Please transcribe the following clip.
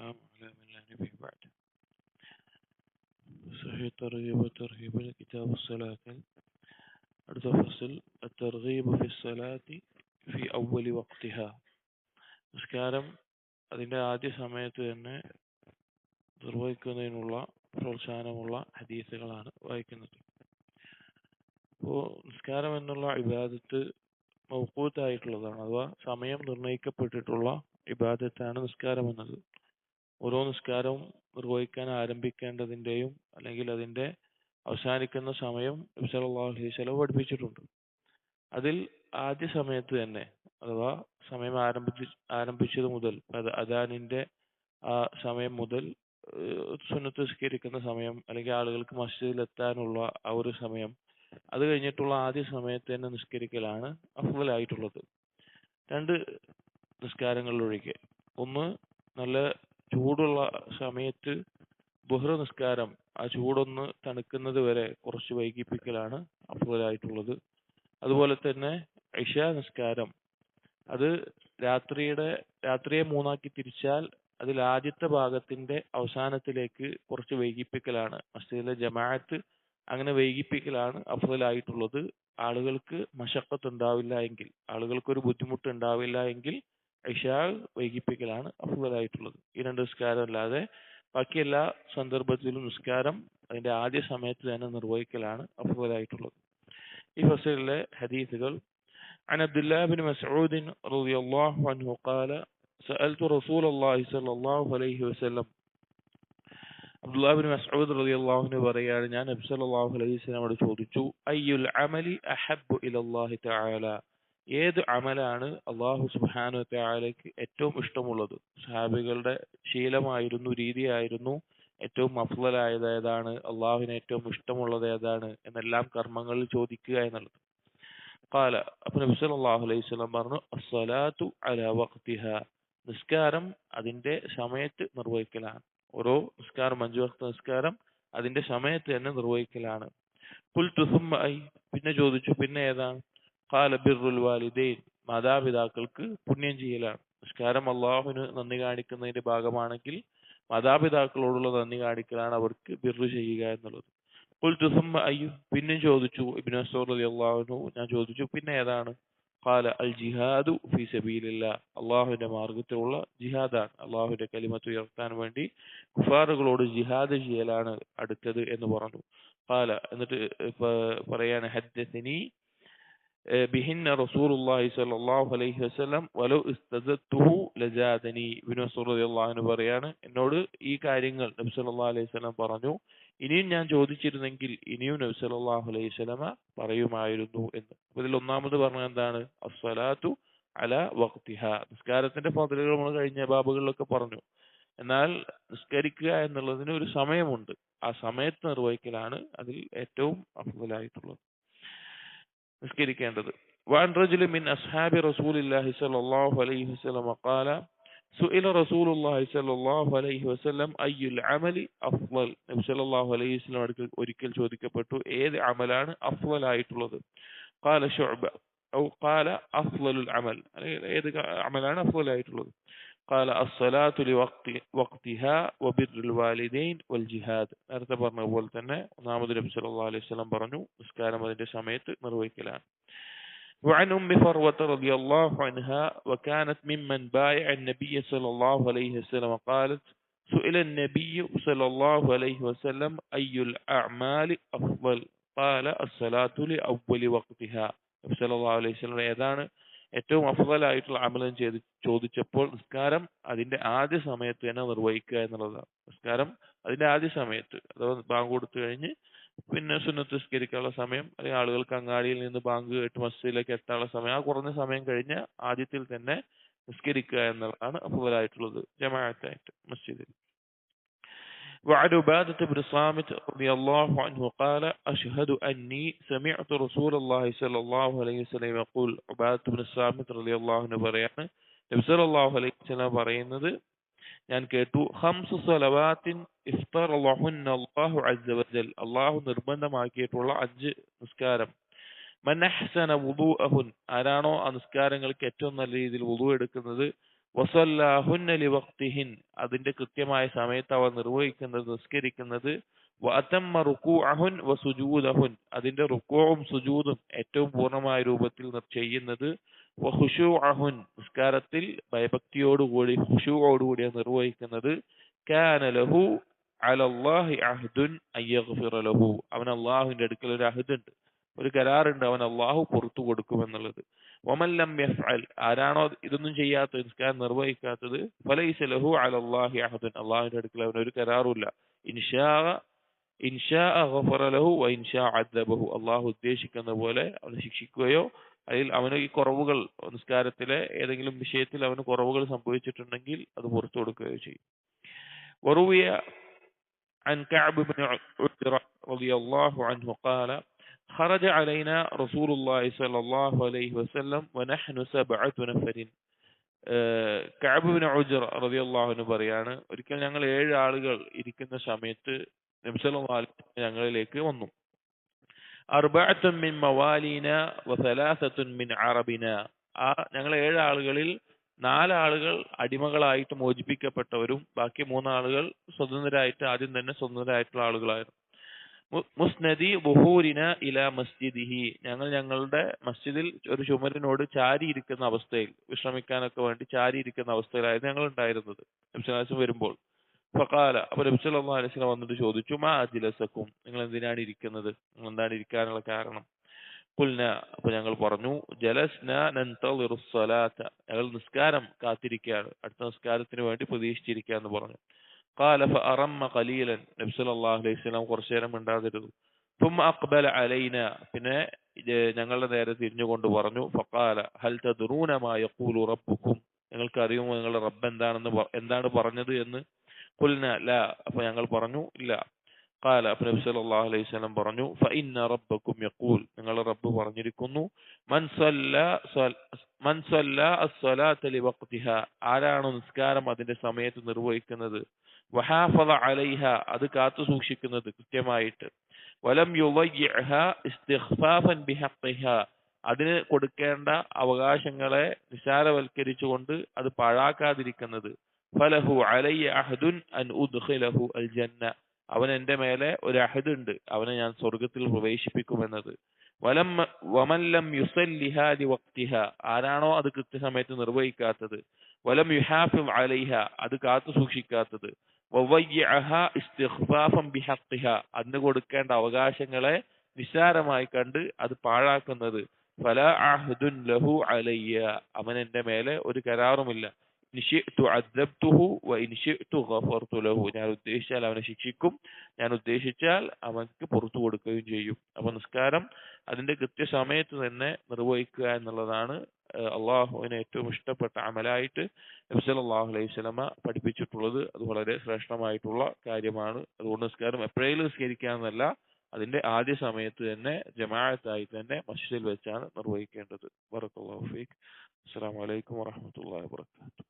والسلام على من لا نبي بعد. صحيح الترغيب والترهيب كتاب الصلاة. അടുത്ത ഫസ്ൽ الترغيب في الصلاة في أول وقتها. നിസ്കാരം അതിൻ്റെ ആദ്യ സമയത്ത് തന്നെ നിർവഹിക്കുന്നതിനുള്ള പ്രോത്സാഹനമുള്ള ഹദീസുകളാണ് വായിക്കുന്നത്. അപ്പോൾ നിസ്കാരം എന്നുള്ള ഇബാദത്ത് മൗഖൂത്തായിട്ടുള്ളതാണ്, അഥവാ സമയം നിർണയിക്കപ്പെട്ടിട്ടുള്ള ഇബാദത്താണ് നിസ്കാരം എന്നത്. ഓരോ നിസ്കാരവും നിർവഹിക്കാൻ ആരംഭിക്കേണ്ടതിൻ്റെയും അല്ലെങ്കിൽ അതിൻ്റെ അവസാനിക്കുന്ന സമയം നബി സല്ലല്ലാഹു അലൈഹി വസല്ലം പഠിപ്പിച്ചിട്ടുണ്ട്. അതിൽ ആദ്യ സമയത്ത് തന്നെ, അഥവാ സമയം ആരംഭിച്ചത് മുതൽ, അദാനിൻ്റെ ആ സമയം മുതൽ സുന്നത്ത് നിസ്കരിക്കുന്ന സമയം, അല്ലെങ്കിൽ ആളുകൾക്ക് മസ്ജിദിൽ എത്താനുള്ള ആ ഒരു സമയം, അത് കഴിഞ്ഞിട്ടുള്ള ആദ്യ സമയത്ത് തന്നെ നിസ്കരിക്കലാണ് അഫ്ളലായിട്ടുള്ളത്. രണ്ട് നിസ്കാരങ്ങളിലൊഴികെ, ഒന്ന് നല്ല ചൂടുള്ള സമയത്ത് ദുഹ്ർ നിസ്കാരം ആ ചൂടൊന്ന് തണുക്കുന്നത് വരെ കുറച്ച് വൈകിപ്പിക്കലാണ് അഫ്ളലായിട്ടുള്ളത്. അതുപോലെ തന്നെ ഇശാ നിസ്കാരം, അത് രാത്രിയെ മൂന്നാക്കി തിരിച്ചാൽ അതിൽ ആദ്യത്തെ ഭാഗത്തിന്റെ അവസാനത്തിലേക്ക് കുറച്ച് വൈകിപ്പിക്കലാണ്, മസ്ജിദിലെ ജമാഅത്ത് അങ്ങനെ വൈകിപ്പിക്കലാണ് അഫ്ളലായിട്ടുള്ളത്. ആളുകൾക്ക് മശഖത്ത് ഉണ്ടാവില്ല എങ്കിൽ, ആളുകൾക്കൊരു ബുദ്ധിമുട്ട് ഉണ്ടാവില്ല എങ്കിൽ ഇശാ വൈകിപ്പിക്കലാണ് അഫ്ളലായിട്ടുള്ളത്. ഈ രണ്ട് നിസ്കാരം അല്ലാതെ ബാക്കി എല്ലാ സന്ദർഭത്തിലും നിസ്കാരം അതിന്റെ ആദ്യ സമയത്ത് തന്നെ നിർവഹിക്കലാണ് അഫ്ളലായിട്ടുള്ളത്. ഈ ഫസലിലെ ഹദീസുകൾ: عن عبد الله بن مسعود رضي الله عنه قال سألت رسول الله صلى الله عليه وسلم. അബ്ദുല്ലാഹ് ബിൻ മസ്ഊദ് റളിയല്ലാഹു അൻഹു പറയാണ്, ഞാൻ നബി സല്ലല്ലാഹു അലൈഹി വസല്ലമയോട് ചോദിച്ചു, അയ്യുൽ അമലി അഹബ്ബു ഇലല്ലാഹി തആല, ഏത് അമലാണ് അല്ലാഹു സുബ്ഹാനഹു വ തആലയ്ക്ക് ഏറ്റവും ഇഷ്ടമുള്ളത്? സഹാബികളുടെ ശീലമായിരുന്നു, രീതിയായിരുന്നു, ഏറ്റവും അഫ്ളലായത് ഏതാണ്, അള്ളാഹുവിന് ഏറ്റവും ഇഷ്ടമുള്ളത് ഏതാണ് എന്നെല്ലാം കർമ്മങ്ങളിൽ ചോദിക്കുക എന്നുള്ളത്. ഖാല, അപ്പോൾ നബി സല്ലല്ലാഹു അലൈഹി വസല്ലം പറഞ്ഞു, അസ്സലാത്തു അലാ വഖ്തിഹാ, നിസ്കാരം അതിന്റെ സമയത്ത് നിർവഹിക്കലാണ്. ഓരോ നിസ്കാരം, 5 വഖ്ത് നിസ്കാരം അതിന്റെ സമയത്ത് തന്നെ നിർവഹിക്കലാണ്. ഖുൽതു സുമ്മ ഐ, പിന്നെ ചോദിച്ചു, പിന്നെ ഏതാണ്? ഖാല ബിർറുൽ വാലിദൈൻ, മാതാപിതാക്കൾക്ക് പുണ്യം ചെയ്യലാണ്. നിസ്കാരം അള്ളാഹുവിന് നന്ദി കാണിക്കുന്നതിന്റെ ഭാഗമാണെങ്കിൽ മാതാപിതാക്കളോടുള്ള നന്ദി കാണിക്കലാണ് അവർക്ക് ബിർറ് ചെയ്യുക എന്നുള്ളത്. ഖുൽതു സുമ്മ ഐ, പിന്നെ ചോദിച്ചു, ഇബ്നു മസ്ഊദ് റളിയല്ലാഹു അൻഹു, ഞാൻ ചോദിച്ചു, പിന്നെ ഏതാണ്? ഖാല അൽ ജിഹാദു ഫീ സബീലില്ലാഹ്, അള്ളാഹുവിന്റെ മാർഗത്തിലുള്ള ജിഹാദാണ്, അള്ളാഹുവിന്റെ കലിമത്ത് ഉയർത്താൻ വേണ്ടി കുഫാറുകളോട് ജിഹാദ് ചെയ്യലാണ് അടുത്തത് എന്ന് പറഞ്ഞു. ഖാല, എന്നിട്ട് പറയാണ്, ഹദ്ദസനി ബിഹിന്ന റസൂലുള്ളാഹി സ്വല്ലല്ലാഹു അലൈഹി വസല്ലം വലൗ ഇസ്തസത്തുഹു ലജാദനി. ഇബ്നു മസ്ഊദ് റളിയല്ലാഹു അൻഹു പറയാണ്, എന്നോട് ഈ കാര്യങ്ങൾ നബി സല്ലല്ലാഹു അലൈഹി വസല്ലം പറഞ്ഞു, ഇനിയും ഞാൻ ചോദിച്ചിരുന്നെങ്കിൽ ഇനിയും നബി സല്ലല്ലാഹു അലൈഹി വസല്ലമ പറയുമായിരുന്നു എന്ന്. ഇതിൽ ഒന്നാമത് പറഞ്ഞത് എന്താണ്? അസ്സലാത്തു അലാ വഖ്തിഹാ, നിസ്കാരത്തിന്റെ ഫضലുകൾ നമ്മൾ കഴിഞ്ഞ ബാബുകളിലൊക്കെ പറഞ്ഞു. എന്നാൽ നിസ്കരിക്കുക എന്നുള്ളതിന് ഒരു സമയമുണ്ട്, ആ സമയത്ത് നിർവഹിക്കലാണ് അതിൽ ഏറ്റവും അഫ്ളലായിട്ടുള്ളത്, നിസ്കരിക്കേണ്ടത്. وعن رجل من أصحاب رسول الله صلى الله عليه وسلم قال سئل رسول الله صلى الله عليه وسلم أي العمل أفضل. നബി സല്ലല്ലാഹു അലൈഹി വസല്ലം ഒരിക്കൽ ചോദിക്കപ്പെട്ടു, ഏത് അമലാണ് അഫ്ളൽ ആയിട്ടുള്ളത്? قال شعبة أو قال أفضل العمل, ഏത് അമലാണ് അഫ്ളൽ ആയിട്ടുള്ളത്? قال الصلاة لوقتها وبر الوالدين والجهاد. നേരത്തെ പറഞ്ഞ പോലെ തന്നെ ഒന്നാമത് നബി സല്ലല്ലാഹു അലൈഹി വസല്ലം പറഞ്ഞു, നിസ്കാരം അതിന്റെ സമയത്ത് നിർവഹിക്കലാണ്. وعن أم فروة رضي الله عنها وكانت ممن بايع النبي صلى الله عليه وسلم قالت سئل النبي صلى الله عليه وسلم أي الأعمال أفضل قال الصلاة لأول وقتها. നബി സല്ലല്ലാഹു അലൈഹി വസല്ലം ഏതാണ് ഏറ്റവും അഫ്ളലായിട്ടുള്ള അമലം ചോദിച്ചപ്പോൾ നിസ്കാരം അതിന്റെ ആദ്യ സമയത്ത് തന്നെ നിർവഹിക്കുക എന്നുള്ളതാണ്. നിസ്കാരം അതിന്റെ ആദ്യ സമയത്ത്, അഥവാ ബാങ്ക് കൊടുത്തു കഴിഞ്ഞ് പിന്നെ സുന്നത്ത് നിസ്കരിക്കാനുള്ള സമയം, അല്ലെങ്കിൽ ആളുകൾക്ക് അങ്ങാടിയിൽ നിന്ന് ബാങ്ക് കേട്ട് മസ്ജിദിലേക്ക് എത്താനുള്ള സമയം, ആ കുറഞ്ഞ സമയം കഴിഞ്ഞ് ആദ്യത്തിൽ തന്നെ നിസ്കരിക്കുക എന്നുള്ളതാണ് അഫ്ളലായിട്ടുള്ളത് ജമാഅത്തായിട്ട് മസ്ജിദിൽ. وعن عبادة بن صامت رضي الله عنه قال أشهد أني سمعت رسول الله صلى الله عليه وسلم يقول. عبادة بن صامت رضي الله عنه പറയാണ്, നബി സല്ലല്ലാഹു അലൈഹി വസല്ലം പറയുന്നത് ഞാൻ കേട്ടു, ഖംസു സ്വലവാത്തിൻ ഇഫ്തറലഹുന്ന അല്ലാഹു അസ്സ വജൽ, അല്ലാഹു നിർബന്ധമാക്കിയിട്ടുള്ള 5 നിസ്കാരം. മൻ അഹ്സന വുദൂഅഹുൻ, ആരാണോ ആ നിസ്കാരങ്ങൾക്ക് ഏറ്റവും നല്ല രീതിയിൽ വുദൂ എടുക്കുന്നത്, വസല്ലാഹുന്ന ലിവഖ്തിഹിൻ, അതിന്റെ കൃത്യമായ സമയത്ത് അവ നിർവഹിക്കുന്നത്, നിസ്കരിക്കുന്നത്. വഅതമ്മ റുകൂഅഹുൻ വസുജൂദഹുൻ, അതിന്റെ റുകൂഉം സുജൂദും ഏറ്റവും പൂർണ്ണമായ രൂപത്തിൽ ചെയ്യുന്നത്. വഖുശൂഅഹുൻ, നിസ്കാരത്തിൽ ഭയഭക്തിയോടുകൂടി ഖുശൂഅോടുകൂടി നിർവഹിക്കുന്നത്. കാന ലഹു അലല്ലാഹി അഹ്ദുൻ അയ്യഗ്ഫിറ ലഹു, അവൻ അള്ളാഹുവിന്റെ അടുക്കൽ ഒരു അഹ്ദുണ്ട്, ഒരു കരാറുണ്ട്, അവൻ അള്ളാഹു പുറത്തു കൊടുക്കുമെന്നുള്ളത്. വമൻ ലം യഫ്അൽ, ആരാണോ ഇതൊന്നും ചെയ്യാത്തത്, നിസ്കാരം നിർവഹിക്കാത്തത്. ഫലൈസ ലഹു അലല്ലാഹി അഹ്ദുൻ, അള്ളാഹുവിന്റെ അടുക്കൽ അവന് ഒരു കരാറുമില്ല. ഇൻഷാ ഗഫറ ലഹു വ ഇൻഷാ അദബഹു, അള്ളാഹു ഉദ്ദേശിക്കുന്ന പോലെ അവനെ ശിക്ഷിക്കുകയോ അതിൽ അവന് ഈ കുറവുകൾ, നിസ്കാരത്തിലെ ഏതെങ്കിലും വിഷയത്തിൽ അവന് കുറവുകൾ സംഭവിച്ചിട്ടുണ്ടെങ്കിൽ അത് പുറത്തു കൊടുക്കുകയോ ചെയ്യും. വറുവിയ عن كعب بن عجرة رضي الله عنه قال خرج علينا رسول الله صلى الله عليه وسلم ونحن 7 نفر. കഅബ് ബിൻ ഉജ്റ റളിയല്ലാഹു അൻഹു പറയാണ്, ഒരിക്കൽ ഞങ്ങൾ 7 ആളുകൾ ഇരിക്കുന്ന സമയത്ത് നബി സല്ലല്ലാഹു അലൈഹി വസല്ലം ഞങ്ങളിലേക്ക് വന്നു. അർബഅത്തുൻ മിൻ മവാലിന വസലാസത്തുൻ മിൻ അറബിന, ആ ഞങ്ങൾ 7 ആളുകളിൽ 4 ആളുകൾ അടിമകളായിട്ട് മോചിപ്പിക്കപ്പെട്ടവരും ബാക്കി 3 ആളുകൾ സ്വതന്ത്രരായിട്ട്, ആദ്യം തന്നെ സ്വതന്ത്രരായിട്ടുള്ള ആളുകളായിരുന്നു. മുസ്നദി ബുഹൂരിന ഇല മസ്ജിദിഹി, ഞങ്ങൾ ഞങ്ങളുടെ മസ്ജിദിൽ ഒരു ചുമരിനോട് ചാരിയിരിക്കുന്ന അവസ്ഥയിൽ, വിശ്രമിക്കാനൊക്കെ വേണ്ടി ചാരിയിരിക്കുന്ന അവസ്ഥയിലായിരുന്നു ഞങ്ങൾ ഉണ്ടായിരുന്നത് നബി സല്ലല്ലാഹു അലൈഹി വസല്ലം വരുമ്പോൾ. ഫഖാല, അപ്പോൾ നബി സല്ലല്ലാഹു അലൈഹി വസല്ലം വന്നിട്ട് ചോദിച്ചു, മാ അജ്ലസക്കും, നിങ്ങൾ എന്തിനാണ് ഇരിക്കുന്നത്, നിങ്ങൾ എന്താണ് ഇരിക്കാനുള്ള കാരണം? ഖുൽന, അപ്പോൾ ഞങ്ങൾ പറഞ്ഞു, ജലസ്ന നൻതളിറു സ്വലാത്ത, ഞങ്ങൾ നിസ്കാരം കാത്തിരിക്കുകയാണ്, അടുത്ത നിസ്കാരത്തിന് വേണ്ടി പ്രതീക്ഷിച്ചിരിക്കുക എന്ന് പറഞ്ഞു. ഖാല ഫഅറമ്മ ഖലീലൻ, നബി സല്ലല്ലാഹു അലൈഹി വസല്ലം കുറച്ചു നേരം മിണ്ടാതിരുന്നു. തുമ്മ അഖ്ബല അലൈന, പിന്നെ ഞങ്ങളുടെ നേരെ തിരിഞ്ഞുകൊണ്ട് പറഞ്ഞു, ഫഖാല ഹൽ തദ്റൂന മാ യഖൂലു റബ്ബുക്കും, നിങ്ങൾക്ക് അറിയുമോ നിങ്ങളുടെ റബ്ബ് എന്താണ് പറഞ്ഞത് എന്ന്? ഖുൽന ലാ, അപ്പോൾ ഞങ്ങൾ പറഞ്ഞു ഇല്ല. ഖാല, അപ്പോൾ നബി സല്ലല്ലാഹു അലൈഹി വസല്ലം പറഞ്ഞു, ഫഇന്ന റബ്ബക്കും യഖൂൽ, നിങ്ങളുടെ റബ്ബ് പറഞ്ഞിരിക്കുന്നു, മൻ സല്ല അസ്സലാത്ത ലിവഖ്തിഹാ, ആരാണോ നിസ്കാരം അതിന്റെ സമയത്ത് നിർവഹിക്കുന്നത്. വഹാഫള അലൈഹ, അത് കാത്തു സൂക്ഷിക്കുന്നത് കൃത്യമായിട്ട്. വലം യുളയ്യിഅഹ ഇസ്തിഖ്ഫാഫൻ ബിഹഖ്ഖിഹാ, അതിന് കൊടുക്കേണ്ട അവകാശങ്ങളെ നിസാരവൽക്കരിച്ചുകൊണ്ട് അത് പാഴാക്കാതിരിക്കുന്നത്. ഫലഹു അലയ്യ അഹദുൻ അൻ ഉദ്ഖിലഹു അൽ ജന്ന, അവൻ എന്റെ മേലെ ഒരു അഹദ് ഉണ്ട്, അവനെ ഞാൻ സ്വർഗത്തിൽ പ്രവേശിപ്പിക്കുമെന്നത്. വമൻ ലം യുസല്ലിഹാ ലിവഖ്തിഹാ, ആരാണോ അത് കൃത്യസമയത്ത് നിർവഹിക്കാത്തത്. വലം യുഹാഫിദ് അലൈഹ, അത് കാത്തു സൂക്ഷിക്കാത്തത്. വവയ്യഅഹ ഇസ്തിഖ്ഫാഫൻ ബിഹഖ്ഖിഹാ, അതിന് കൊടുക്കേണ്ട അവകാശങ്ങളെ നിസ്സാരമായി കണ്ട് അത് പാഴാക്കുന്നത്. ഫലാ അഹ്ദുൻ ലഹു അലയ്യ, അവൻ എന്റെ മേലെ ഒരു കരാറുമില്ല. ഇൻ ശിഅ്തു അദ്ദബ്തുഹു വ ഇൻ ശിഅ്തു ഗഫർതു ലഹു, ഞാൻ ഉദ്ദേശിച്ചാൽ അവനെ ശിക്ഷിക്കും, ഞാൻ ഉദ്ദേശിച്ചാൽ അവൻക്ക് പുറത്തു കൊടുക്കുകയും ചെയ്യും. അപ്പൊ നിസ്കാരം അതിന്റെ കൃത്യസമയത്ത് തന്നെ നിർവഹിക്കുക എന്നുള്ളതാണ് അള്ളാഹുവിന് ഏറ്റവും ഇഷ്ടപ്പെട്ട അമലായിട്ട് നബി സല്ലല്ലാഹു അലൈഹി വസല്ലമ പഠിപ്പിച്ചിട്ടുള്ളത്. അത് വളരെ ശ്രേഷ്ഠമായിട്ടുള്ള കാര്യമാണ്. അതുകൊണ്ട് നിസ്കാരം എപ്പോഴേലും നിസ്കരിക്കാമെന്നല്ല, അതിന്റെ ആദ്യ സമയത്ത് തന്നെ ജമാഅത്തായി തന്നെ മസ്ജിദിൽ വെച്ചാണ് നിർവഹിക്കേണ്ടത്. ബറക്കല്ലാഹു ഫീക്. അസ്സലാമു അലൈക്കും വറഹ്മത്തുള്ളാഹി വബറകാതുഹു.